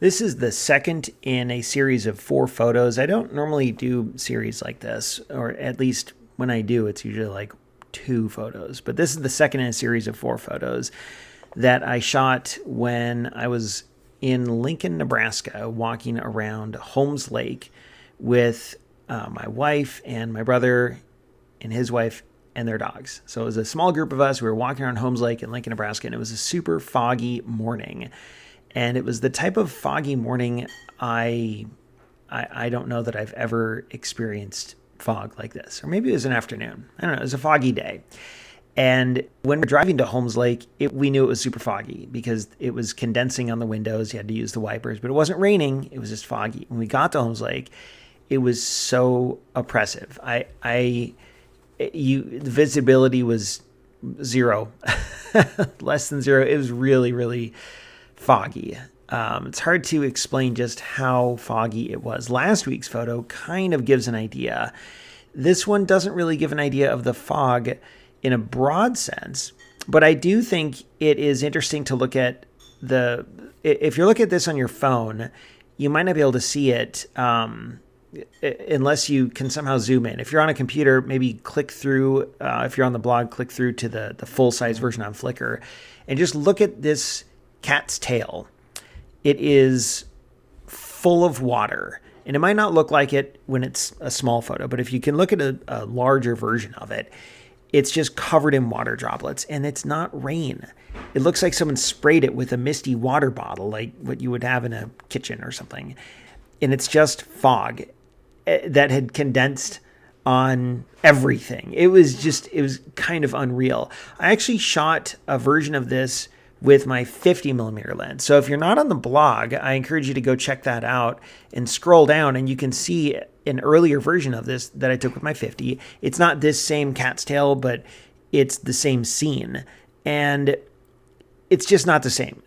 This is the second in a series of 4 photos. I don't normally do series like this, or at least when I do, it's usually like 2 photos. But this is the second in a series of 4 photos that I shot when I was in Lincoln, Nebraska, walking around Holmes Lake with my wife and my brother and his wife and their dogs. So it was a small group of us. We were walking around Holmes Lake in Lincoln, Nebraska, and it was a super foggy morning. And it was the type of foggy morning I don't know that I've ever experienced fog like this. Or maybe it was an afternoon. I don't know. It was a foggy day. And when we're driving to Holmes Lake, we knew it was super foggy because it was condensing on the windows. You had to use the wipers, but it wasn't raining. It was just foggy. When we got to Holmes Lake, it was so oppressive. The visibility was zero, less than zero. It was really, really foggy. It's hard to explain just how foggy it was. Last week's photo kind of gives an idea. This one doesn't really give an idea of the fog in a broad sense, but I do think it is interesting to look at if you look at this on your phone, you might not be able to see it unless you can somehow zoom in. If you're on a computer, maybe click through, if you're on the blog, click through to the full-size version on Flickr and just look at this cat's tail. It is full of water, and it might not look like it when it's a small photo, but if you can look at a larger version of it, it's just covered in water droplets, and it's not rain. It looks like someone sprayed it with a misty water bottle, like what you would have in a kitchen or something. And it's just fog that had condensed on everything. It was kind of unreal. I actually shot a version of this with my 50mm lens. So if you're not on the blog, I encourage you to go check that out and scroll down, and you can see an earlier version of this that I took with my 50. It's not this same cat's tail, but it's the same scene. And it's just not the same.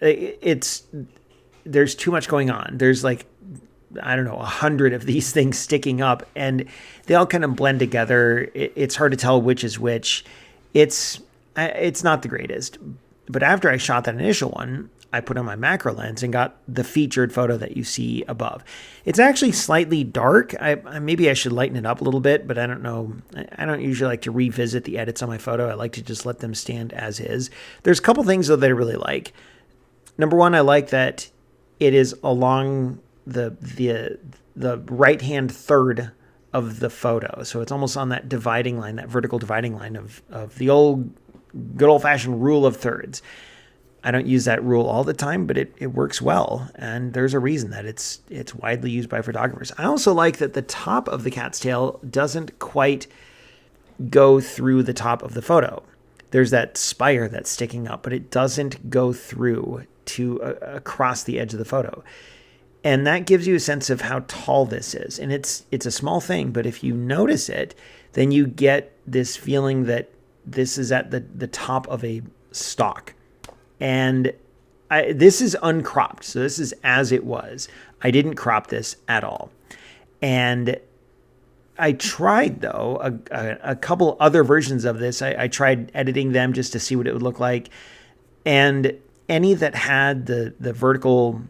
There's too much going on. There's like, I don't know, 100 of these things sticking up, and they all kind of blend together. It's hard to tell which is which. It's not the greatest. But after I shot that initial one, I put on my macro lens and got the featured photo that you see above. It's actually slightly dark. Maybe I should lighten it up a little bit, but I don't know. I don't usually like to revisit the edits on my photo. I like to just let them stand as is. There's a couple things, though, that I really like. Number one, I like that it is along the right-hand third of the photo. So it's almost on that dividing line, that vertical dividing line of the old good old-fashioned rule of thirds. I don't use that rule all the time, but it works well, and there's a reason that it's widely used by photographers. I also like that the top of the cat's tail doesn't quite go through the top of the photo. There's that spire that's sticking up, but it doesn't go through to across the edge of the photo. And that gives you a sense of how tall this is. And it's a small thing, but if you notice it, then you get this feeling that this is at the top of a stalk. And this is uncropped, so this is as it was. I didn't crop this at all. And I tried, though, a couple other versions of this. I tried editing them just to see what it would look like. And any that had the vertical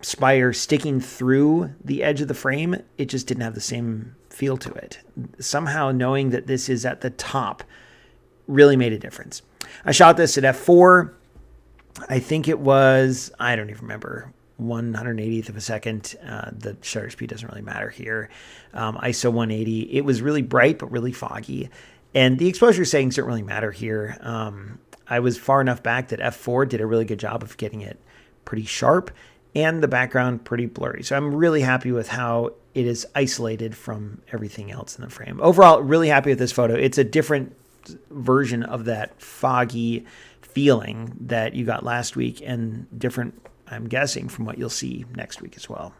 spire sticking through the edge of the frame, it just didn't have the same feel to it. Somehow knowing that this is at the top really made a difference. I shot this at f4. I think it was, I don't even remember, 180th of a second. The shutter speed doesn't really matter here. ISO 180. It was really bright, but really foggy. And the exposure settings don't really matter here. I was far enough back that f4 did a really good job of getting it pretty sharp and the background pretty blurry. So I'm really happy with how it is isolated from everything else in the frame. Overall, really happy with this photo. It's a different version of that foggy feeling that you got last week, and different, I'm guessing, from what you'll see next week as well.